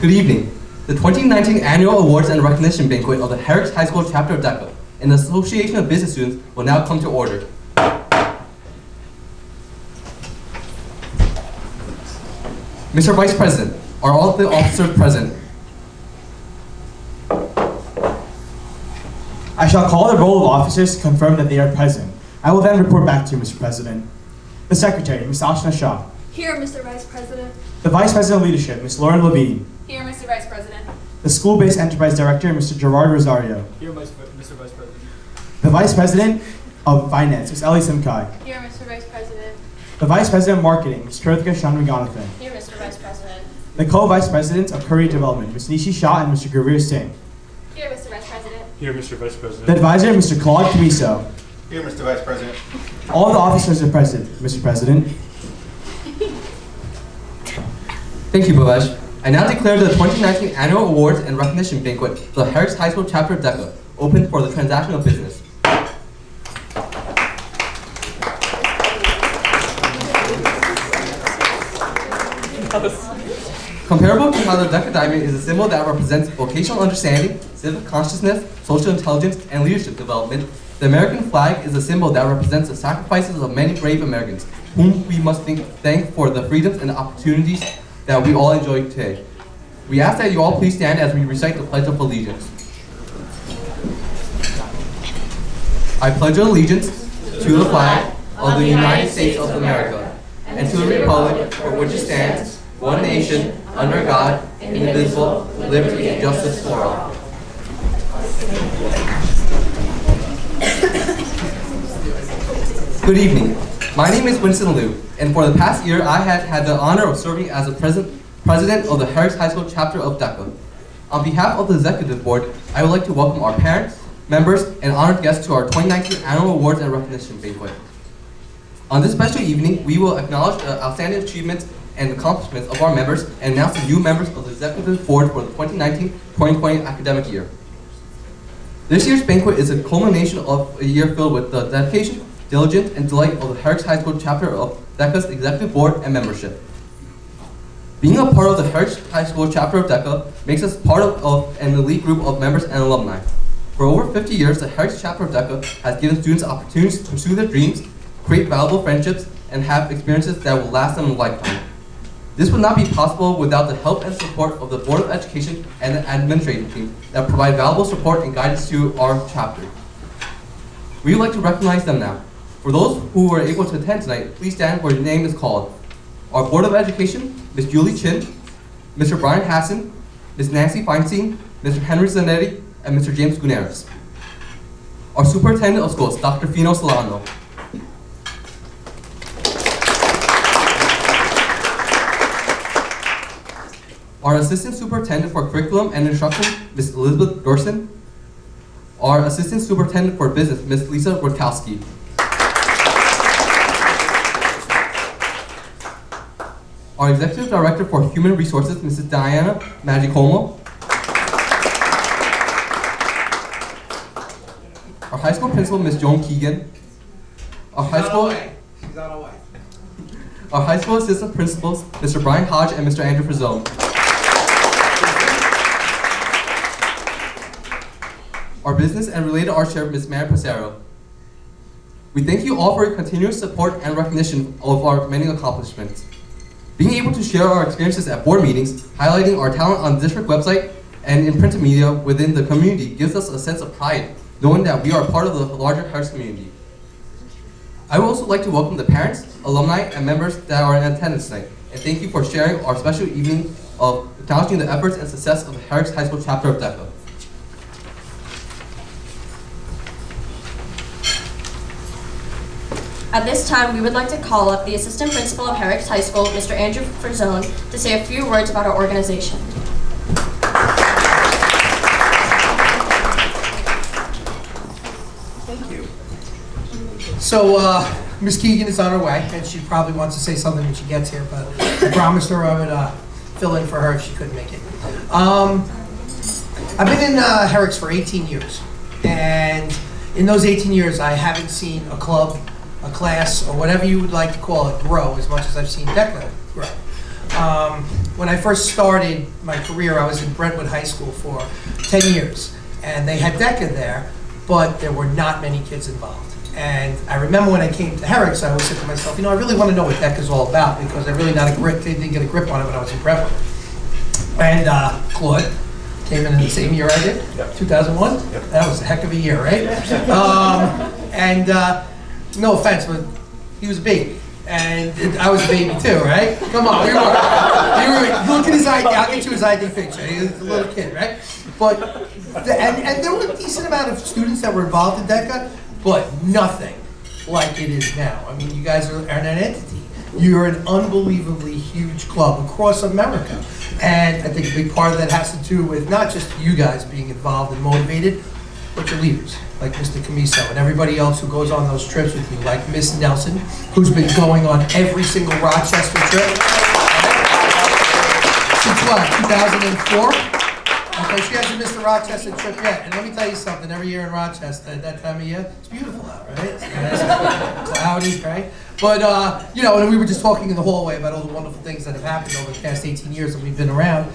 Good evening. The 2019 Annual Awards and Recognition Banquet of the Herrick High School Chapter of DECA and the Association of Business Students will now come to order. Mr. Vice President, are all of the officers present? I shall call the roll of officers to confirm that they are present. I will then report back to you, Mr. President. The Secretary, Ms. Ashna Shah. Here, Mr. Vice President. The Vice President of Leadership, Ms. Lauren Levine. Here, Mr. Vice President. The School-Based Enterprise Director, Mr. Gerard Rosario. Here, Mr. Vice President. The Vice President of Finance, Ms. Ellie Simkai. Here, Mr. Vice President. The Vice President of Marketing, Ms. Kritika Shanmuganathan. Here, Mr. Vice President. The Co-Vice Presidents of Career Development, Ms. Nishi Shah and Mr. Gurveer Singh. Here, Mr. Vice President. Here, Mr. Vice President. The Advisor, Mr. Claude Camiso. Here, Mr. Vice President. All the officers are present, Mr. President. Thank you, Bhavesh. I now declare the 2019 Annual Awards and Recognition Banquet for the Herrick High School Chapter of DECA open for the transaction of business. Comparable to how the DECA diamond is a symbol that represents vocational understanding, civic consciousness, social intelligence, and leadership development, the American flag is a symbol that represents the sacrifices of many brave Americans, whom we must thank for the freedoms and opportunities that we all enjoy today. We ask that you all please stand as we recite the Pledge of Allegiance. I pledge allegiance to the flag of the United States of America and to the republic for which it stands, one nation, under God, indivisible, with liberty and justice for all. Good evening. My name is Winston Liu, and for the past year I have had the honor of serving as the president of the Herrick High School Chapter of DECA. On behalf of the Executive Board, I would like to welcome our parents, members, and honored guests to our 2019 Annual Awards and Recognition Banquet. On this special evening, we will acknowledge the outstanding achievements and accomplishments of our members and announce the new members of the Executive Board for the 2019-2020 academic year. This year's banquet is a culmination of a year filled with the dedication, diligence, and delight of the Herrick High School Chapter of DECA's Executive Board and membership. Being a part of the Herrick High School Chapter of DECA makes us part of an elite group of members and alumni. For over 50 years, the Herrick Chapter of DECA has given students opportunities to pursue their dreams, create valuable friendships, and have experiences that will last them a lifetime. This would not be possible without the help and support of the Board of Education and the administrative team that provide valuable support and guidance to our chapter. We would like to recognize them now. For those who were able to attend tonight, please stand where your name is called. Our Board of Education, Ms. Julie Chin, Mr. Brian Hassan, Ms. Nancy Feinstein, Mr. Henry Zanetti, and Mr. James Guneras. Our Superintendent of Schools, Dr. Fino Solano. Our Assistant Superintendent for Curriculum and Instruction, Ms. Elizabeth Dorson. Our Assistant Superintendent for Business, Ms. Lisa Rutkowski. Our Executive Director for Human Resources, Mrs. Diana Magicomo. Our High School Principal, Ms. Joan Keegan. Our High School She's on her way. Our High School Assistant Principals, Mr. Brian Hodge and Mr. Andrew Frizone. Our Business and Related Arts Chair, Ms. Mary Passero. We thank you all for your continuous support and recognition of our many accomplishments. Being able to share our experiences at board meetings, highlighting our talent on the district website and in print media within the community gives us a sense of pride, knowing that we are part of the larger Herrick community. I would also like to welcome the parents, alumni, and members that are in attendance tonight, and thank you for sharing our special evening of acknowledging the efforts and success of the Herrick High School Chapter of DECA. At this time, we would like to call up the Assistant Principal of Herrick High School, Mr. Andrew Frizone, to say a few words about our organization. Thank you. So, Ms. Keegan is on her way, and she probably wants to say something when she gets here, but I promised her I would fill in for her if she couldn't make it. I've been in Herrick's for 18 years, and in those 18 years, I haven't seen a club, a class, or whatever you would like to call it, grow as much as I've seen DECA grow. when I first started my career, I was in Brentwood High School for 10 years. And they had DECA there, but there were not many kids involved. And I remember when I came to Herrick's, I always said to myself, I really want to know what DECA is all about, because I really didn't get a grip on it when I was in Brentwood. And Claude came in the same year I did, 2001. That was a heck of a year, right? No offense, but he was a baby. And I was a baby too, right? Come on, you were look at his ID. I'll get you his ID picture. He was a little kid, right? But and there were a decent amount of students that were involved in DECA, but nothing like it is now. I mean, you guys are an entity. You're an unbelievably huge club across America, and I think a big part of that has to do with not just you guys being involved and motivated, but your leaders, like Mr. Camiso and everybody else who goes on those trips with you, like Miss Nelson, who's been going on every single Rochester trip. Since what, 2004? Okay, she hasn't missed a Rochester trip yet. And let me tell you something, every year in Rochester, at that time of year, it's beautiful out, right? It's nice and cloudy, right? But, and we were just talking in the hallway about all the wonderful things that have happened over the past 18 years that we've been around.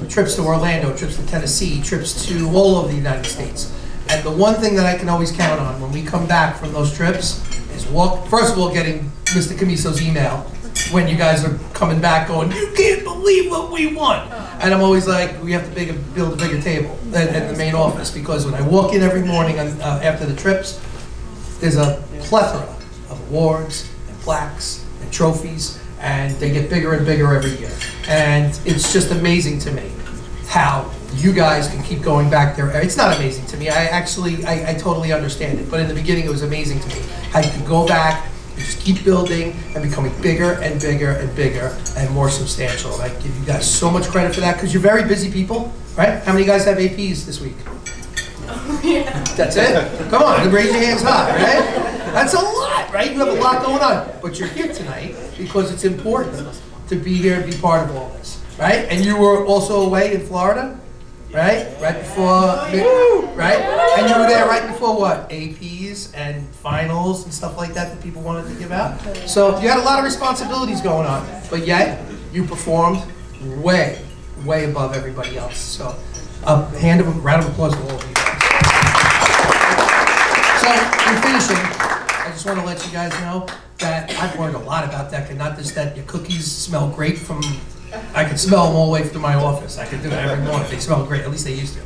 Trips to Orlando, trips to Tennessee, trips to all over the United States. And the one thing that I can always count on when we come back from those trips is first of all, getting Mr. Camiso's email when you guys are coming back going, you can't believe what we won. And I'm always like, we have to build a bigger table at the main office, because when I walk in every morning after the trips, there's a plethora of awards and plaques and trophies, and they get bigger and bigger every year. And it's just amazing to me how you guys can keep going back there. It's not amazing to me. I totally understand it. But in the beginning, it was amazing to me how you could go back and just keep building and becoming bigger and bigger and bigger and more substantial. And I give you guys so much credit for that, because you're very busy people, right? How many guys have APs this week? That's it? Come on, raise your hands high, right? That's a lot, right? You have a lot going on. But you're here tonight because it's important to be here and be part of all this, right? And you were also away in Florida, right? Right before, right? And you were there right before what? APs and finals and stuff like that people wanted to give out. So you had a lot of responsibilities going on, but yet you performed way, way above everybody else. So a round of applause to all of you guys. So in finishing, I just want to let you guys know that I've learned a lot about DECA, not just that your cookies smell great I could smell them all the way through my office. I could do it every morning. They smell great, at least they used to.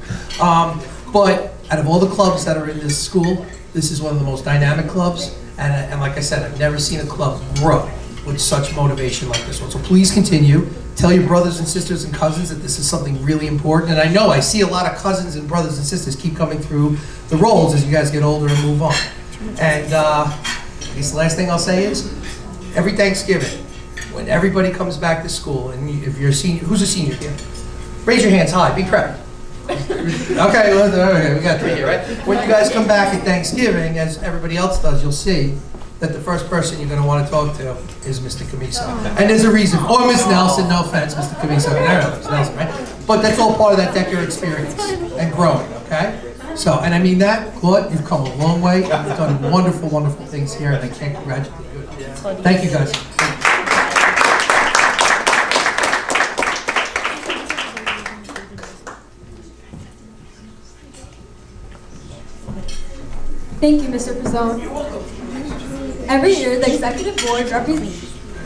But out of all the clubs that are in this school, this is one of the most dynamic clubs. And like I said, I've never seen a club grow with such motivation like this one. So please continue. Tell your brothers and sisters and cousins that this is something really important. And I know I see a lot of cousins and brothers and sisters keep coming through the roles as you guys get older and move on. And I guess the last thing I'll say is, every Thanksgiving, when everybody comes back to school, and if you're a senior, who's a senior here? Raise your hands high, be proud. Okay, we got 3 here, right? When you guys come back at Thanksgiving, as everybody else does, you'll see that the first person you're going to want to talk to is Mr. Camiso. And there's a reason. Or Miss Nelson, no offense, Mr. Camiso. No, Miss Nelson, right? But that's all part of that DECA experience and growing, okay? So, and I mean that, Claude, you've come a long way. You've done wonderful, wonderful things here, and I can't congratulate you. Thank you, guys. Thank you, Mr. Pizzone. Every year, the Executive Board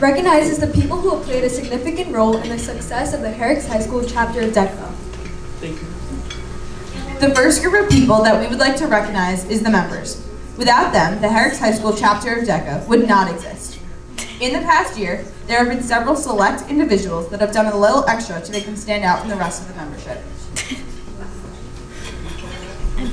recognizes the people who have played a significant role in the success of the Herrick's High School chapter of DECA. Thank you. The first group of people that we would like to recognize is the members. Without them, the Herrick's High School chapter of DECA would not exist. In the past year, there have been several select individuals that have done a little extra to make them stand out from the rest of the membership.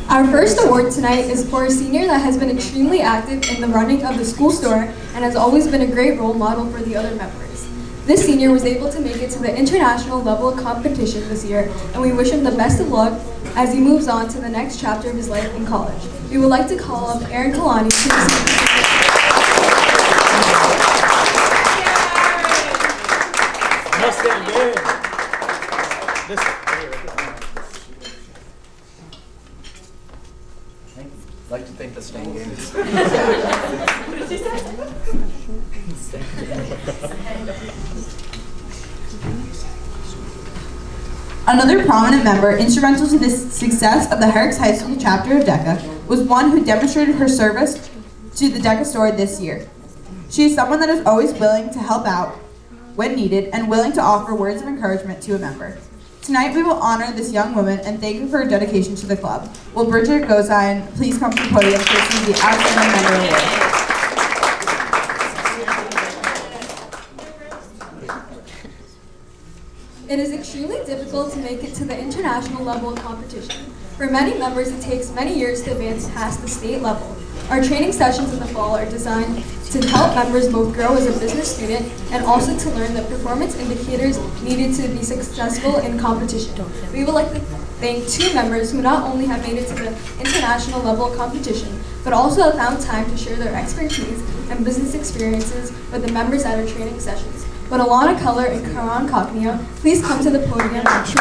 Our first award tonight is for a senior that has been extremely active in the running of the school store and has always been a great role model for the other members. This senior was able to make it to the international level of competition this year, and we wish him the best of luck as he moves on to the next chapter of his life in college. We would like to call up Aaron Kalani to I'd like to think the staying game is. Another prominent member instrumental to the success of the Herrick's High School chapter of DECA was one who demonstrated her service to the DECA store this year. She is someone that is always willing to help out when needed and willing to offer words of encouragement to a member. Tonight we will honor this young woman and thank her for her dedication to the club. Will Bridget Gozine please come to the podium to receive the Outstanding Member Award? It is extremely difficult to make it to the international level of competition. For many members, it takes many years to advance past the state level. Our training sessions in the fall are designed to help members both grow as a business student and also to learn the performance indicators needed to be successful in competition. We would like to thank two members who not only have made it to the international level of competition, but also have found time to share their expertise and business experiences with the members at our training sessions. Would Alana Keller and Karan Cockneo please come to the podium and proceed?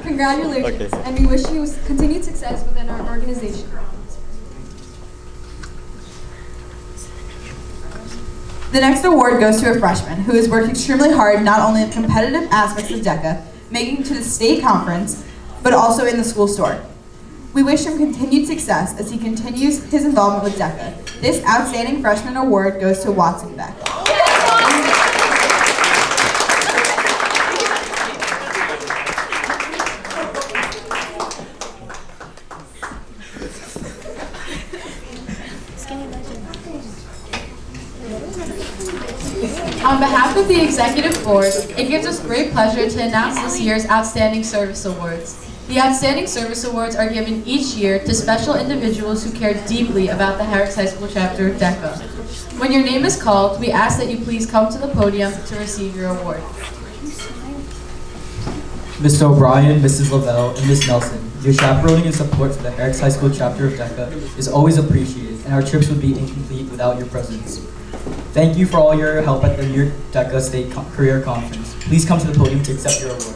Congratulations, and we wish you continued success within our organization. The next award goes to a freshman who has worked extremely hard not only in competitive aspects of DECA, making it to the state conference, but also in the school store. We wish him continued success as he continues his involvement with DECA. This Outstanding Freshman Award goes to Watson Beck. On behalf of the Executive Board, it gives us great pleasure to announce this year's Outstanding Service Awards. The Outstanding Service Awards are given each year to special individuals who care deeply about the Herrick's High School chapter of DECA. When your name is called, we ask that you please come to the podium to receive your award. Mr. O'Brien, Mrs. Lavelle, and Ms. Nelson, your chaperoning and support for the Herrick's High School chapter of DECA is always appreciated, and our trips would be incomplete without your presence. Thank you for all your help at the New York DECA State Career Conference. Please come to the podium to accept your award.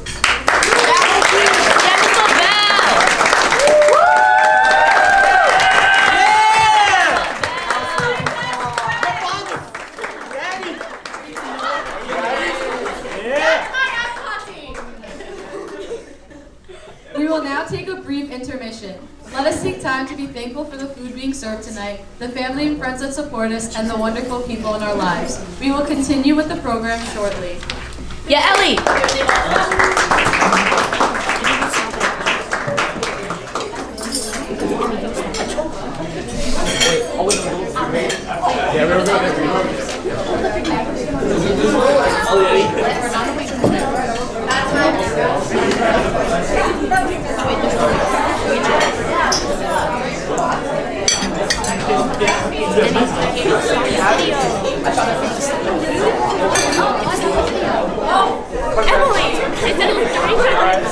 We will now take a brief intermission. Let us take time to be thankful for the food being served tonight, the family and friends that support us, and the wonderful people in our lives. We will continue with the program shortly. Yeah, Ellie! Yeah, we're good. Emily!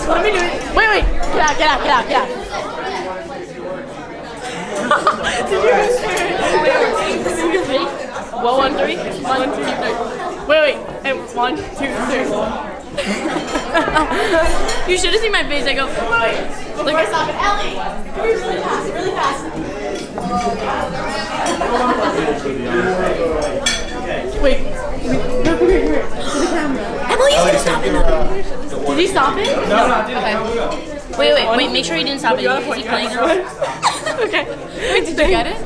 Let me do it. Wait. Get out. Did you ready? 1, 2, 3. 1, 2, 3. Wait. And 1, 2, 3. You should have seen my face. I go, wait. Look, stop it. Ellie! Come here really fast. Wait. Come here. To the camera. Emily, he's gonna stop it. Did he stop it? No. Okay. Wait. Make sure he didn't stop it. Is he playing now? Okay. Wait, did you get it?